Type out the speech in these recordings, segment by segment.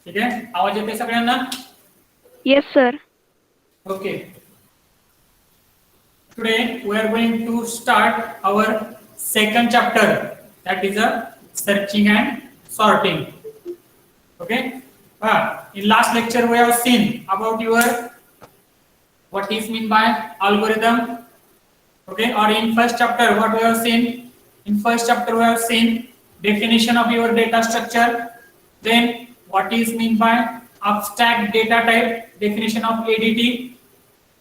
ठीक आहे, आवाज येते सगळ्यांना? Yes, sir. Okay. Today we are going to start our second chapter, that is a searching and sorting. Okay. In last lecture we have seen about your what is mean by algorithm. Okay, or in first chapter what we have seen? In first chapter we have seen definition of your data structure, then what is mean by abstract data type, definition of ADT,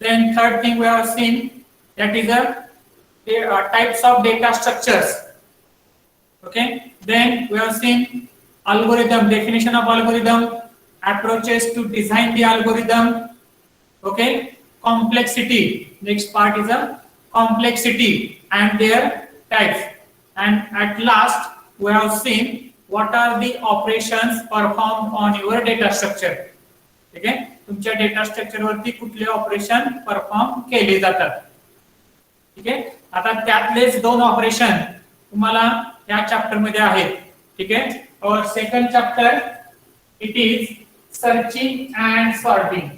then third thing we have seen, that is the types of data structures. Okay, then we have seen algorithm, definition of algorithm, approaches to design the algorithm. Okay, complexity, next part is a complexity and their types, and at last we have seen what are the operations performed on your data structure. ठीक आहे, तुमच्या data structure वरती कुठले operation perform केले जातात. ठीक आहे, आता त्यातलेच दोन ऑपरेशन तुम्हाला या चॅप्टर मध्ये आहेत. ठीक आहे, और second chapter it is searching and sorting.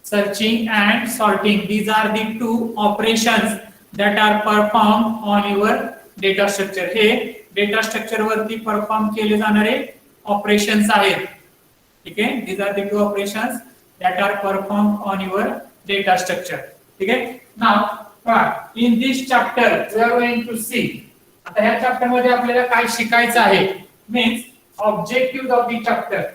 Searching and sorting, these are the two operations that are performed on your data structure. हे डेटा स्ट्रक्चर वरती परफॉर्म केले जाणारे ऑपरेशन्स आहेत. ठीक आहे, these are the two operations that are performed on your data structure. ठीक आहे, now in this chapter we are going to see, आता ह्या चॅप्टर मध्ये आपल्याला काय शिकायचं आहे, means objective of the chapter.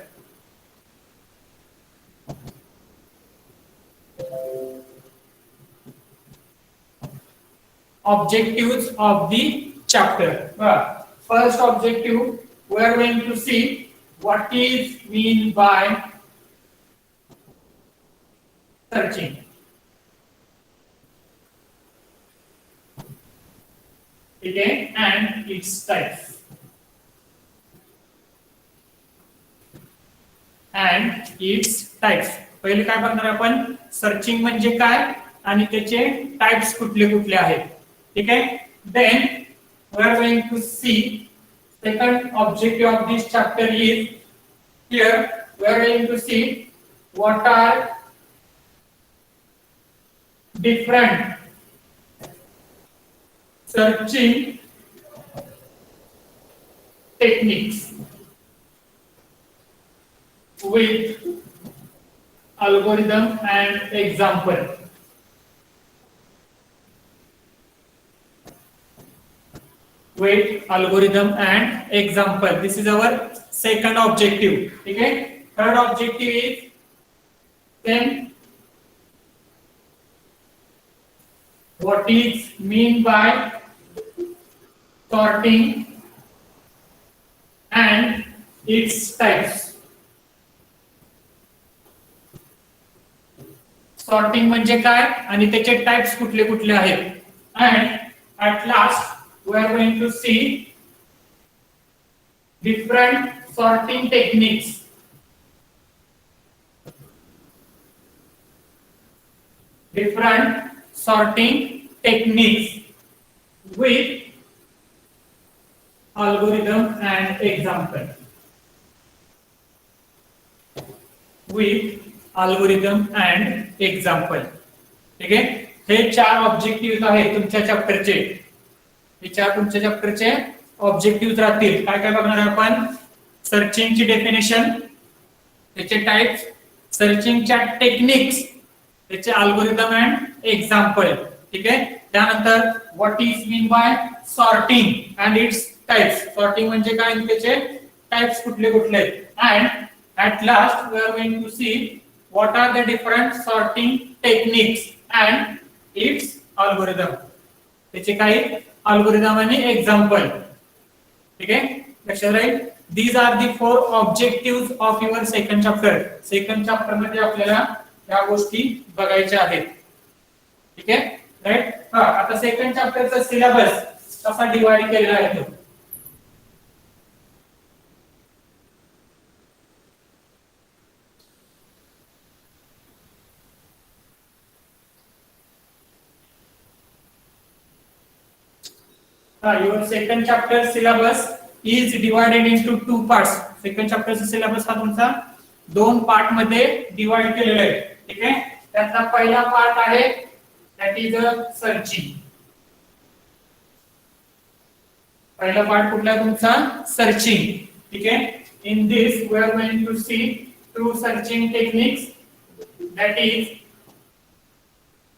Objectives of the chapter. First objective, we are going to see what is mean by searching. Okay, and its types. And its types. पहिले काय बघणार आपण, सर्चिंग म्हणजे काय आणि त्याचे टाइप्स कुठले कुठले आहेत. ठीक आहे, then we are going to see second objective of this chapter is, here we are going to see what are different searching techniques with algorithm and example. With algorithm and example. This is our second objective. Okay, third objective is, then what is mean by sorting and its types. Sorting म्हणजे काय आणि त्याचे types कुठले कुठले आहेत. and at last we are going to see different sorting techniques. Different sorting techniques with algorithm and example. With algorithm and example. ठीक आहे, हे चार ऑब्जेक्टिव्ह आहेत तुमच्या चॅप्टरचे. हे चार तुमच्या चॅप्टरचे ऑब्जेक्टिव्ह राहतील. काय काय बघणार आपण, सर्चिंगची डेफिनेशन, त्याचे टाइप्स, सर्चिंगच्या टेक्निक्स, त्याचे अल्गोरिदम अँड एक्झाम्पल. ठीक आहे, त्यानंतर what is mean by sorting and its types. Sorting म्हणजे काय आणि त्याचे टाइप्स कुठले कुठले आहेत. And at last we are going to see what are the different sorting techniques and its algorithm, त्याचे काही अल्गोरिदम आणि एक्झाम्पल. ठीक आहे, लक्षात राहील. These are the four objective of your second chapter. Second chapter मध्ये आपल्याला या गोष्टी बघायच्या आहेत. ठीक आहे, राईट. आता सेकंड चॅप्टरचा सिलेबस कसा डिवाइड केलेला आहे तो. Your second chapter syllabus is divided into two parts. Second chapter syllabus हा तुमचा दोन पार्ट मध्ये डिवाइड केलेला आहे. ठीक आहे. त्यातला पहिला पार्ट आहे that is सर्चिंग. पहिला पार्ट कुठला आहे तुमचा? सर्चिंग. ठीक आहे. In this we are going to see two searching techniques, that is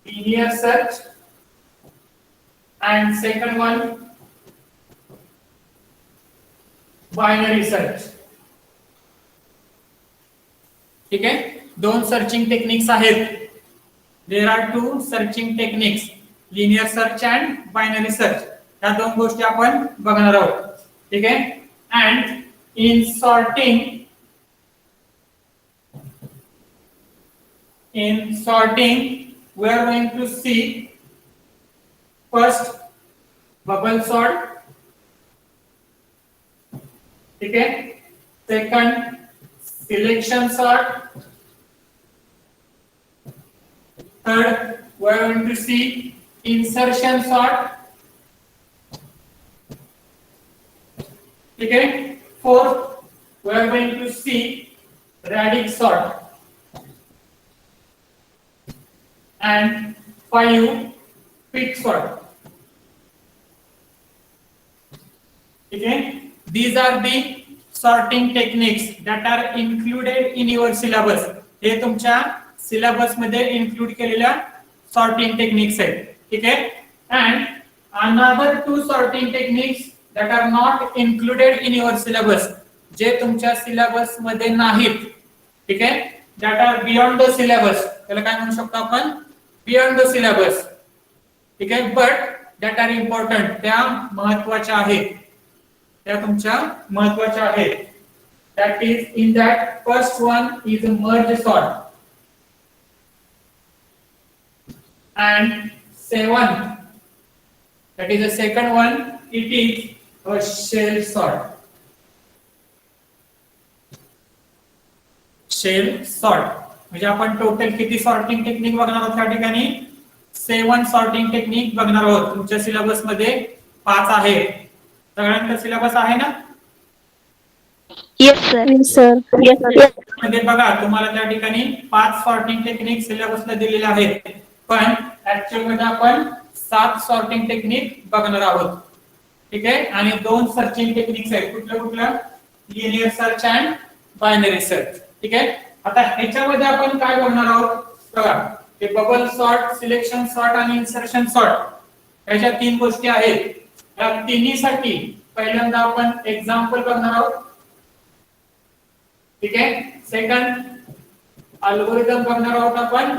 linear search and second one binary search. ठीक आहे. दोन सर्चिंग टेक्निक्स आहेत. There are two searching techniques, linear search and binary search. या दोन गोष्टी आपण बघणार आहोत. ठीक आहे. And in sorting we are going to see first bubble sort. ठीक है. Second selection sort. Third we are going to see insertion sort. ठीक है. Fourth we are going to see radix sort. And 5 quick sort. Okay, these are the sorting techniques that are included in your syllabus. हे तुमच्या syllabus मध्ये include केलेल्या sorting techniques आहेत. ठीक आहे. and another two sorting techniques that are not included in your syllabus, जे तुमच्या syllabus मध्ये नाहीत. ठीक आहे. that are beyond the syllabus. त्याला काय म्हणू शकतो आपण? beyond the syllabus. ठीक आहे. but that are important, त्या महत्त्वाच्या आहेत. त्या तुमच्या महत्त्वाच्या आहेत. that is in that first one is a merge sort and 7, that is the second one, it is a shell sort. shell sort म्हणजे आपण टोटल किती सॉर्टिंग टेक्निक बघणार आहोत? त्या ठिकाणी 7 सॉर्टिंग टेक्निक बघणार आहोत. तुमच्या सिलेबस मध्ये 5 आहे. सगळ्यांचा सिलेबस आहे ना? Yes, sir. Yes, sir. Yes, sir. मध्ये बघा तुम्हाला त्या ठिकाणी 5 सॉर्टिंग टेक्निक सिलेबसला दिलेले आहेत. पण ऍक्च्युअल मध्ये आपण 7 सॉर्टिंग टेक्निक बघणार आहोत. ठीक आहे. आणि 2 सर्चिंग टेक्निक्स आहेत. कुठलं? Linear search and binary search. ठीक आहे. आता ह्याच्यामध्ये आपण काय बघणार आहोत? बघा, ते बबल सॉर्ट, सिलेक्शन सॉर्ट आणि इन्सर्शन सॉर्ट, ह्याच्या 3 गोष्टी आहेत. या तिन्हीसाठी पहिल्यांदा आपण एक्झाम्पल बघणार आहोत. ठीक आहे. सेकंड अल्गोरिदम बघणार आहोत आपण.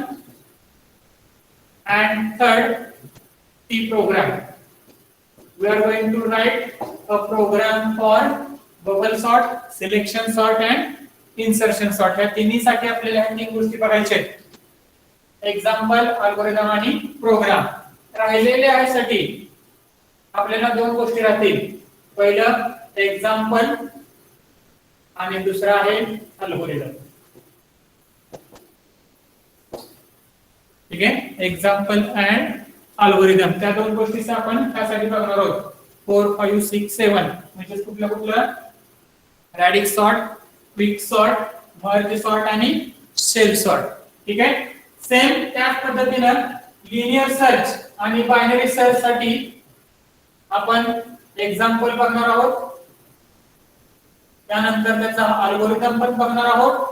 and third the program. We are going to write a program for bubble sort, selection sort and insertion sort. या तिन्ही साठी आपल्याला ह्या 3 गोष्टी बघायच्या आहेत. एक्झाम्पल, अल्गोरिदम आणि प्रोग्राम. राहिलेले आहे साठी आपल्याला 2 गोष्टी राहतील. पहिलं एक्झाम्पल आणि दुसरा आहे अल्गोरिदम. ठीक आहे. एक्झाम्पल अँड अल्गोरिदम, त्या 2 गोष्टीचा आपण त्यासाठी बघणार आहोत. 4, 5, 6, 7 म्हणजे कुठलं? Radix sort, quick sort, merge sort आणि शेल सॉर्ट. ठीक आहे. सेम त्याच पद्धतीनं लिनियर सर्च आणि बायनरी सर्च साठी आपण एक्झाम्पल बघणार आहोत. त्यानंतर त्याचा अल्गोरिदम पण बघणार आहोत.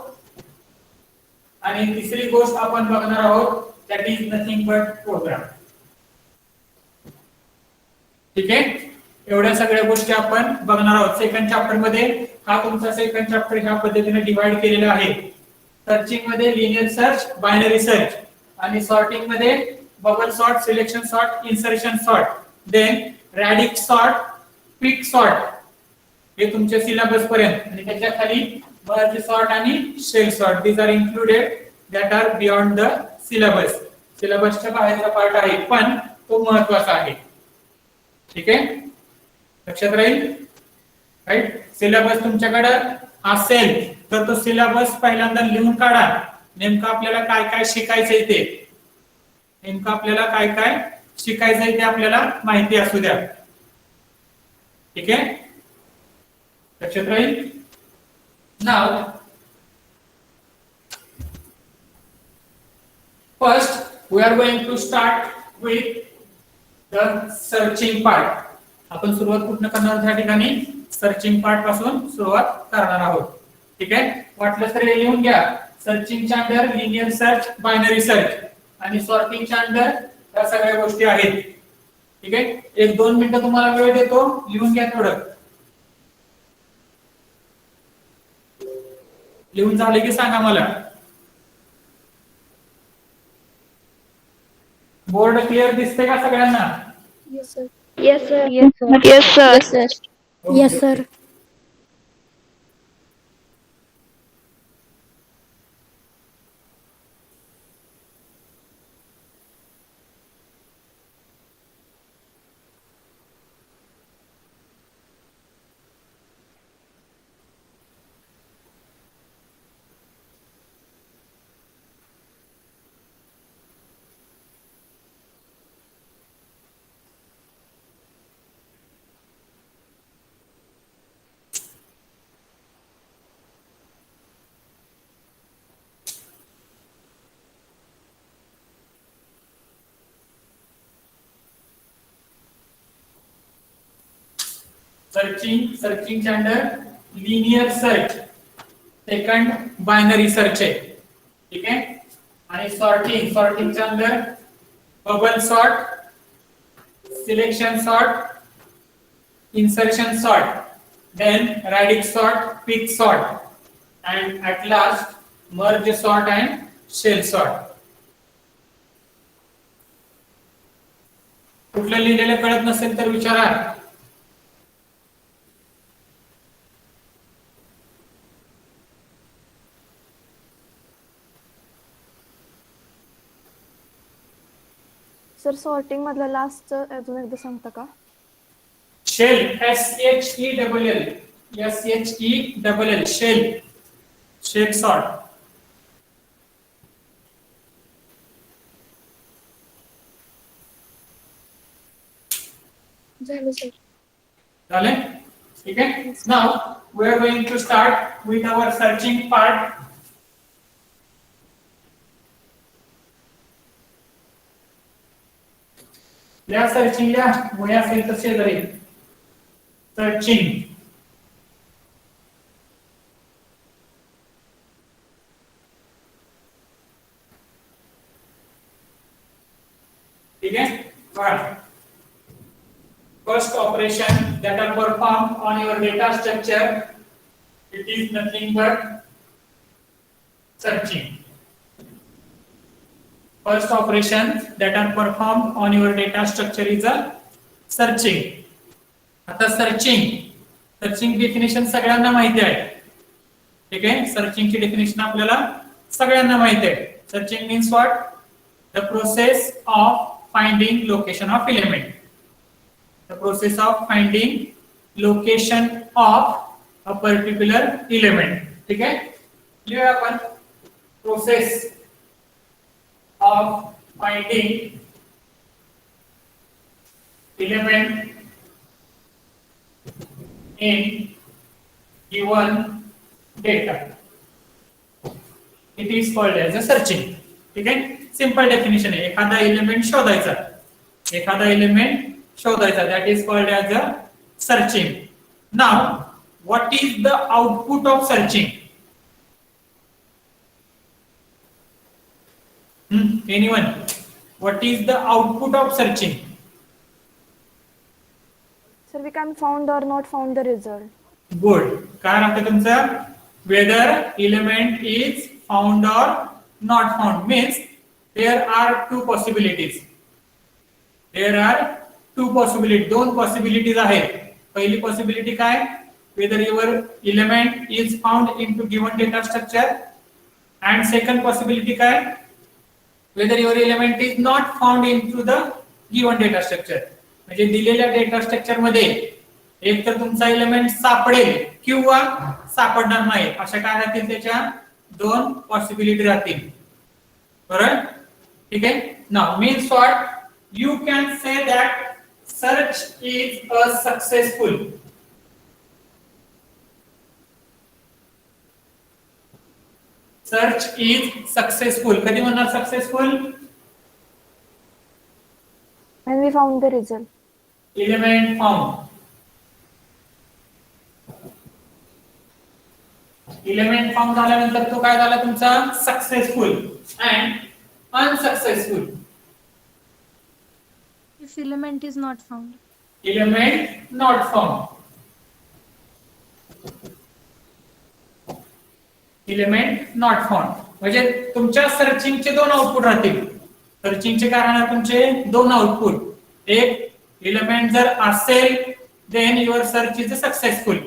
आणि तिसरी गोष्ट आपण बघणार आहोत, that is nothing but program. ठीक आहे. एवढ्या सगळ्या गोष्टी आपण बघणार आहोत सेकंड चॅप्टर मध्ये. हा तुमचा सेकंड चॅप्टर ह्या पद्धतीने डिवाइड केलेला आहे. सर्चिंग मध्ये लिनियर सर्च, बायनरी सर्च, आणि सॉर्टिंग मध्ये bubble sort, selection sort, insertion sort, then radix sort, quick sort, हे तुमच्या सिलेबस पर्यंत. आणि त्याच्या खाली मर्ज सॉर्ट आणि shell sort, these are included that are beyond the syllabus. सिलेबसच्या बाहेरचा पार्ट आहे पण तो महत्त्वाचा आहे. ठीक आहे. लक्षात राहील. राईट. सिलेबस तुमच्याकडे असेल तर तो सिलेबस पहिल्यांदा लिहून काढा. नेमकं आपल्याला काय काय शिकायचंय ते. नेमकं आपल्याला काय काय शिकायचंय ते आपल्याला माहिती असू द्या. ठीक आहे, लक्षात राहील. नाव first we are going to start with the searching part. आपण सुरुवात कुठनं करणार आहोत या ठिकाणी? सर्चिंग पार्ट पासून सुरुवात करणार आहोत. ठीक आहे, वाटलं तर हे लिहून घ्या. सर्चिंगच्या under linear search, binary search आणि सॉर्टिंगच्या अंडर या सगळ्या गोष्टी आहेत. ठीक आहे, 1-2 मिनिटं तुम्हाला वेळ देतो, लिहून घ्या थोडं. लिहून झाले की सांगा मला. बोर्ड क्लिअर दिसते का सगळ्यांना? Yes, sir. Yes, sir. Yes, sir. Yes, sir. Yes, sir. Yes, sir. सर्चिंगच्या under linear search, second binary search आहे. ठीक आहे, आणि सॉर्टिंगच्या under bubble sort, selection sort, insertion sort, then radix sort, pick sort, and at last merge sort and shell sort. कुठलं लिहिलेलं कळत नसेल तर विचारा. सर सॉर्टिंग मधलं लास्ट अजून एकदा सांगता का? Shell, SHELL, shell sort. झालं सर. झाले? ठीक आहे. Now we are going to start with our searching part. या सर्चिंगला वया असेल तर शेजारी सर्चिंग. ठीक आहे, बघा. First operation that are performed on your data structure, it is nothing but searching. First operation that are performed on your data structure is a searching. आता सर्चिंग डेफिनेशन सगळ्यांना माहिती आहे. ठीक आहे, सर्चिंगची डेफिनेशन आपल्याला सगळ्यांना माहिती आहे. Searching means what? The process of finding location of element. The process of finding location of a particular element. ठीक है, लिहूया आपण process of finding element in given data. It is called as a searching. ठीक है, simple definition आहे. एखादा element शोधायचा, that is called as a searching. Now what is the output of searching? Anyone? What is the output of searching? Sir, we can found or not found the result. Good. काय राहते तुमचं? Whether element is found or not found means there are two possibilities. दोन possibilities आहेत. पहिली possibility काय? whether your element is found into given data structure, and second possibility काय? whether your element is not found into the given data structure. म्हणजे दिलेल्या data structure मध्ये एक तर तुमचा एलिमेंट सापडेल किंवा सापडणार नाही, अशा काय राहतील? त्याच्या दोन पॉसिबिलिटी राहतील. बरोबर? ठीक आहे. Now means what? You can say that search is a successful. Search is successful. कधी म्हणणार successful? when we found the result. Element found. Element found झाल्यानंतर तो काय झाला तुमचा? Successful and unsuccessful. If element is not found. Element not found. Element not found म्हणजे तुमच्या सर्चिंगचे दोन आउटपुट राहतील. सर्चिंगचे काय राहणार तुमचे? दोन आउटपुट. एक एलिमेंट जर असेल then your search is successful,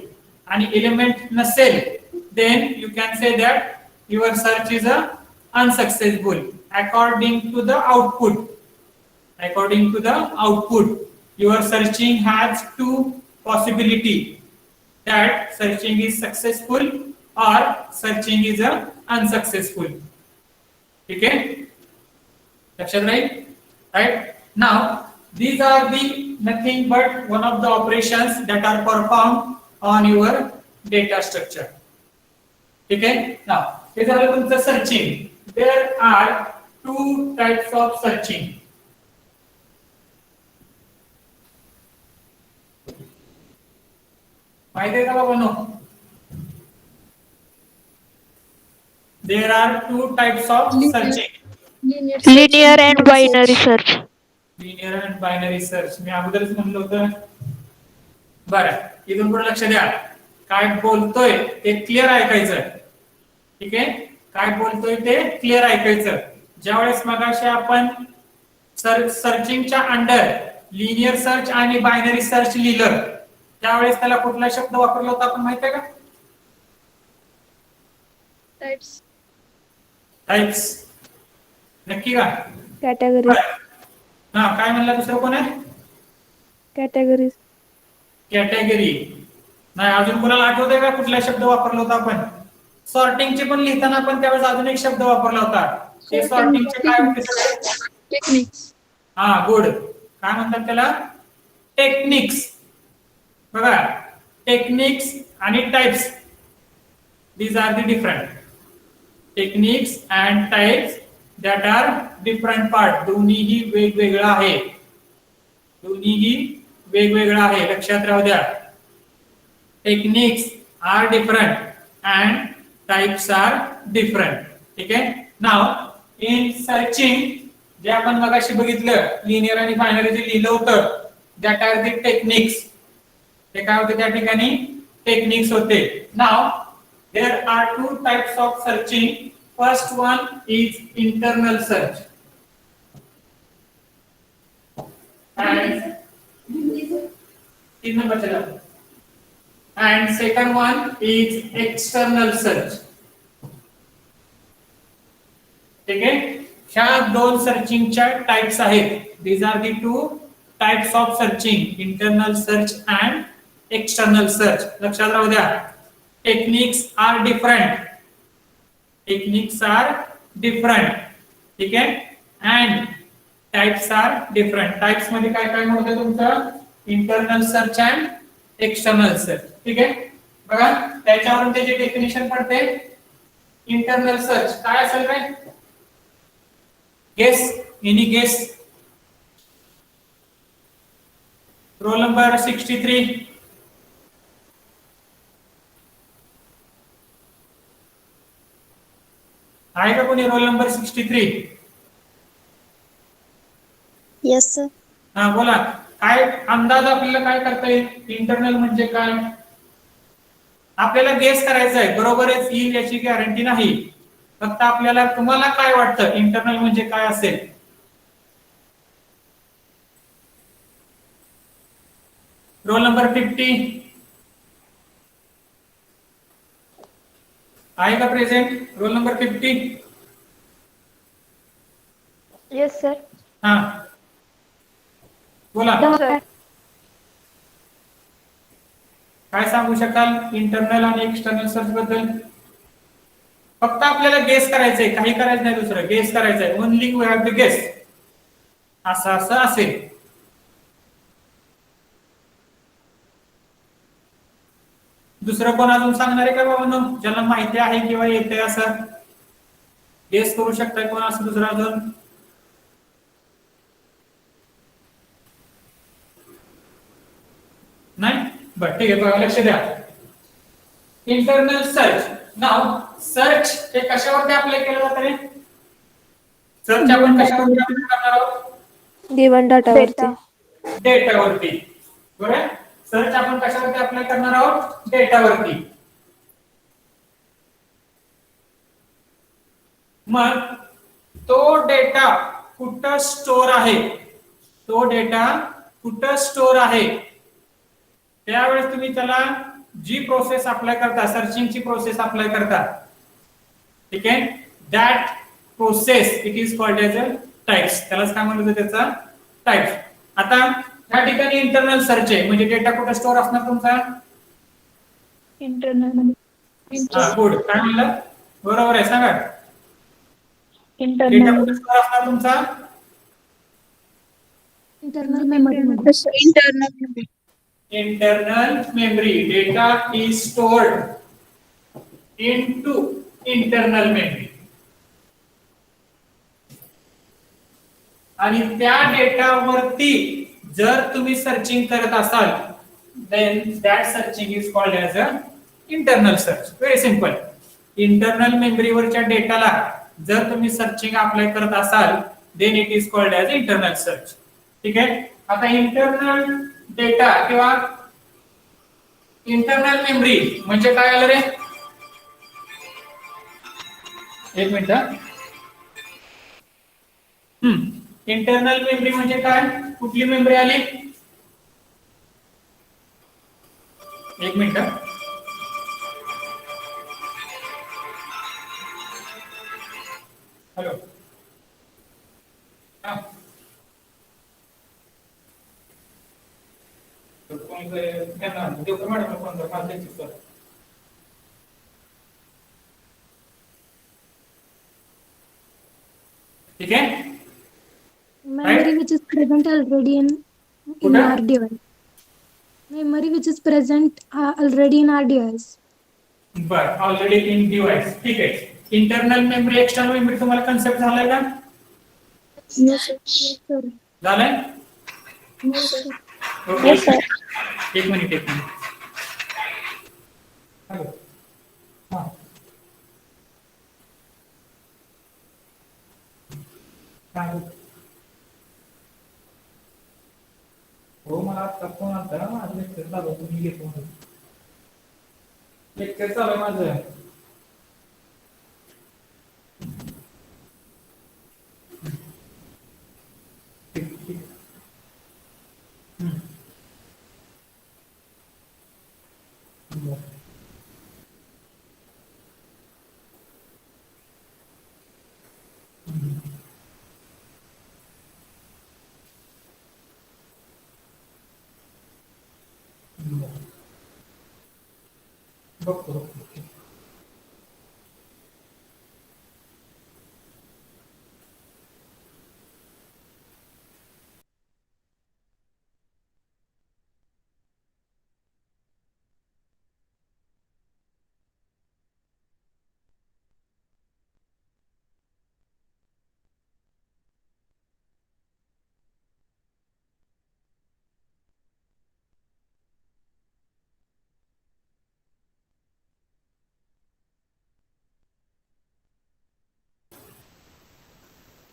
आणि एलिमेंट नसेल then you can say that your search is unsuccessful according to the output. According to the output, your searching has two possibility, that searching is successful or searching is unsuccessful. Okay, लक्षात राहील. Right now these are the nothing but one of the operations that are performed on your data structure. ठीक आहे. नाव हे झालं तुमचं searching. There are two types of searching. माहिती आहे का बाबांनो? There are two types of searching. Linear and binary search. Linear and binary search. मी अगोदरच म्हणलं होतं. बरं, इथून पुढे लक्ष द्या. काय बोलतोय ते क्लिअर ऐकायचं. ठीक आहे, काय बोलतोय ते क्लिअर ऐकायचं. ज्यावेळेस मगाशी आपण सर्चिंगच्या अंडर लिनियर सर्च आणि बायनरी सर्च लिहिलं, त्यावेळेस त्याला कुठला शब्द वापरला होता आपण माहिती आहे का? टाइप्स. नक्की का? कॅटेगरी. हा, काय म्हणला दुसरं कोण आहे? कॅटेगरीज. कॅटेगरी नाही. अजून कोणाला आठवतंय का कुठला शब्द वापरला होता आपण? सॉर्टिंगचे पण लिहिताना आपण त्यावेळेस अजून एक शब्द वापरला होता. ते सॉर्टिंगचे काय होते सगळे? Techniques. हा, गुड. काय म्हणतात त्याला? टेक्निक्स. बघा, टेक्निक्स आणि types, these are the different. Techniques and types that are different part. दोन्हीही वेगवेगळं आहे. दोन्हीही वेगवेगळं आहे. लक्षात राहू द्या. Techniques are different and types are different. ठीक आहे. नाव इन सर्चिंग जे आपण मगाशी बघितलं, लिनियर आणि बायनरी जे लिहिलं होतं, दॅट आर द टेक्निक्स. ते काय होते त्या ठिकाणी? टेक्निक्स होते. नाव there are two types of searching. First one is internal search and 3 number चला. And second one is external search. ठीक आहे. ह्या दोन सर्चिंगच्या टाइप्स आहेत. These are the two types of searching, internal search and external search. लक्षात राहू द्या. Techniques are different. Techniques are different. ठीक आहे. And types are different. Types मध्ये काय काय होतं तुमचं? Internal search and external search. ठीक आहे. बघा, त्याच्यावरून त्याची डेफिनेशन पडते. इंटरनल सर्च काय असेल काय? Guess, any guess? Roll number 63. आहे का कोणी रोल नंबर 63? Yes, sir. हा, बोला. काय अंदाज आपल्याला काय करता येईल? इंटरनल म्हणजे काय? आपल्याला गेस करायचं आहे. बरोबरच येईल याची गॅरंटी नाही. फक्त आपल्याला, तुम्हाला काय वाटतं इंटरनल म्हणजे काय असेल? रोल नंबर 50 आहे का present? Roll number 50. Yes sir. हा, बोला. काय सांगू शकाल इंटरनल आणि एक्सटर्नल सर्च बद्दल? फक्त आपल्याला गेस करायचंय, काही करायचं नाही. दुसरं गेस करायचंय. Only we have to guess. असं असं असेल. दुसरं कोण अजून सांगणार आहे का बाबांनो, ज्याला माहिती आहे किंवा येते असं? गेस करू शकताय कोण असं दुसरा अजून? नाही? बरं ठीक आहे, बघा लक्ष द्या. Internal search. नाव सर्च हे कशावरती अप्लाय केलं जातं रे? सर्च आपण कशावरती अप्लाय करणार आहोत? गिवन डाटावरती. डेटावरती. बरोबर? सर्च आपण कशावरती अप्लाय करणार आहोत? डेटावरती. मग तो डेटा कुठं स्टोअर आहे? तो डेटा कुठं स्टोअर आहे? त्यावेळेस तुम्ही त्याला जी प्रोसेस अप्लाय करता, सर्चिंगची प्रोसेस अप्लाय करता, ठीक आहे, that process it is called as a types. त्यालाच काय म्हणलं जातं? त्याचा टाइप्स. आता या ठिकाणी इंटरनल सर्च आहे, म्हणजे डेटा कुठे स्टोअर असणार तुमचा? इंटरनल. गुड. काय म्हणलं? बरोबर आहे, सांगा. Data internal. कुठे स्टोअर असणार तुमचा? इंटरनल मेमरी मध्ये. Internal. Internal memory. Data is stored into internal memory. आणि त्या डेटावरती जर तुम्ही सर्चिंग करत असाल, then that searching is called as a internal search. Very simple. Internal memory वरच्या डेटाला जर तुम्ही सर्चिंग अप्लाय करत असाल, then it is called as internal search. ठीक आहे? आता इंटरनल डेटा किंवा इंटरनल मेमरी म्हणजे काय आलं रे? एक मिनिट. इंटरनल मेमरी म्हणजे काय? कुठली मेमरी आली? एक मिनिट. हॅलो. ठीक है? Memory which is present already in Kuda? our device. Memory which is present already in our device. बर, ऑलरेडी इन डिव्हाइस. ठीक आहे. इंटरनल मेमरी, एक्सटर्नल मेमरी तुम्हाला कन्सेप्ट झालाय का? Yes, sir. झालाय? Yes, sir. Okay. Yes, sir. एक minute. Hello. हां. काय? हो, मला आता फोन आलता, माझं लेक्चर चालू होतं, मी घेतो म्हणून. लेक्चर चालू आहे माझं. ठीक. बघतो.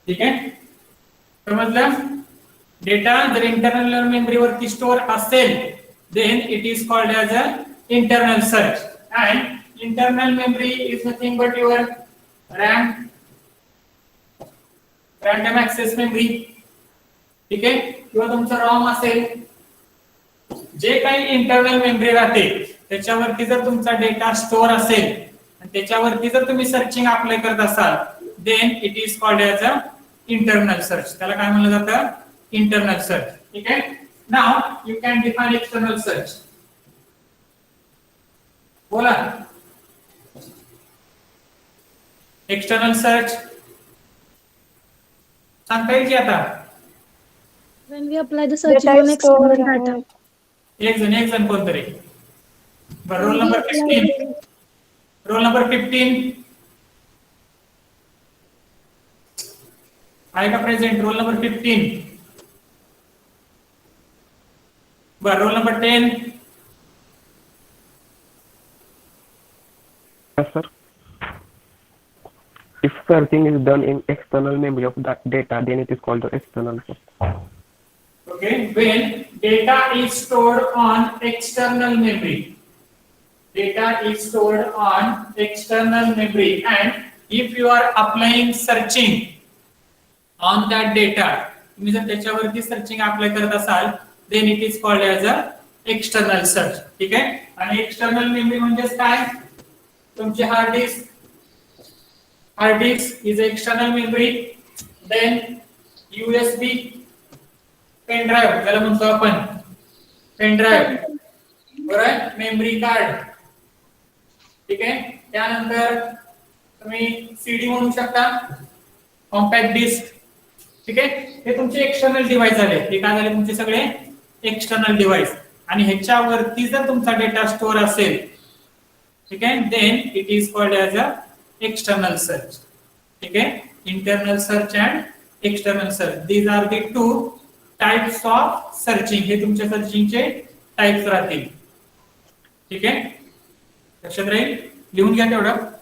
ठीक आहे? समजलं? डेटा जर इंटरनल मेमरी वरती स्टोअर असेल, then it is called as a internal search. And internal memory is nothing but your RAM, random access memory. ठीक आहे? किंवा तुमचं ROM असेल, जे काही इंटरनल मेमरी राहते त्याच्यावरती जर तुमचा डेटा स्टोअर असेल आणि त्याच्यावरती जर तुम्ही सर्चिंग अप्लाय करत असाल, then it is called as a internal search. त्याला काय म्हणलं जातं? Internal search. ठीक आहे? Now you can define external search. बोला. एक्सटर्नल सर्च सांगता येईल की आता? When we apply the searching on external data. एक जण कोणतरी. बरं, रोल नंबर 15. Roll number 15. आहे का प्रेझेंट? Roll number 15. बर, roll number 10. Yes, sir. If searching is done in external memory of that data, then it is called the external search. Okay, when data is stored on external memory. Data is stored on external memory, and if you are applying searching on that data, तुम्ही जर त्याच्यावरती searching apply करत असाल, then it is called as a external search. ठीक आहे? आणि external memory म्हणजे काय? तुमची hard disk is external memory. Then USB pen drive ज्याला म्हणतो आपण पेन ड्राइव्ह, बरोबर, मेमरी कार्ड. ठीक आहे? त्यानंतर तुम्ही CD म्हणू शकता, कॉम्पॅक्ट डिस्क. ठीक आहे? हे तुमचे एक्सटर्नल डिव्हाइस झाले. हे काय झाले तुमचे सगळे एक्सटर्नल डिव्हाइस. आणि ह्याच्यावरती जर तुमचा डेटा स्टोअर असेल, ठीक आहे, then it is called as a external search. ठीक आहे? Internal search and external search, these are the two types of searching. हे तुमच्या सर्चिंगचे टाइप्स राहतील. ठीक आहे? लक्षात राहील, लिहून घ्या तेवढं.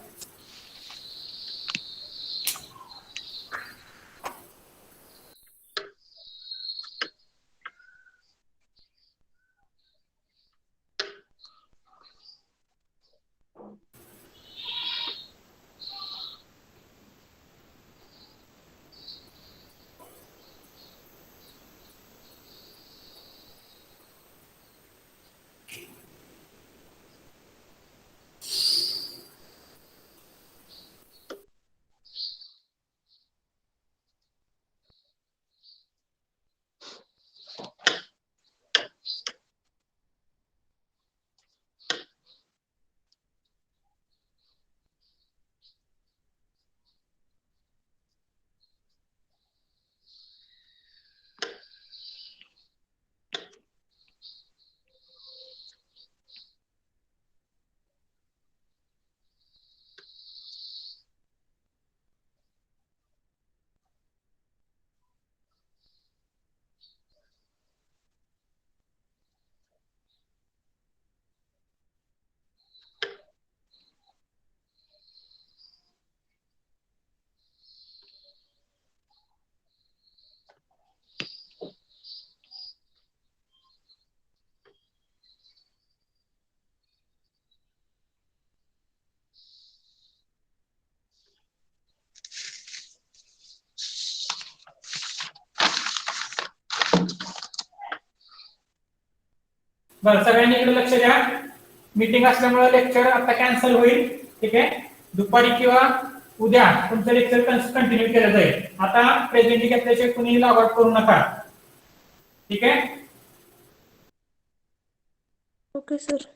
बरं, सगळ्यांनी इकडे लक्ष द्या. मीटिंग असल्यामुळे लेक्चर आता कॅन्सल होईल. ठीक आहे? दुपारी किंवा उद्या तुमचं लेक्चर कंटिन्यू केलं जाईल. आता प्रेझेंटी घेतल्याशिवाय कुणीही लॉग आउट करू नका. ठीक आहे? Okay sir.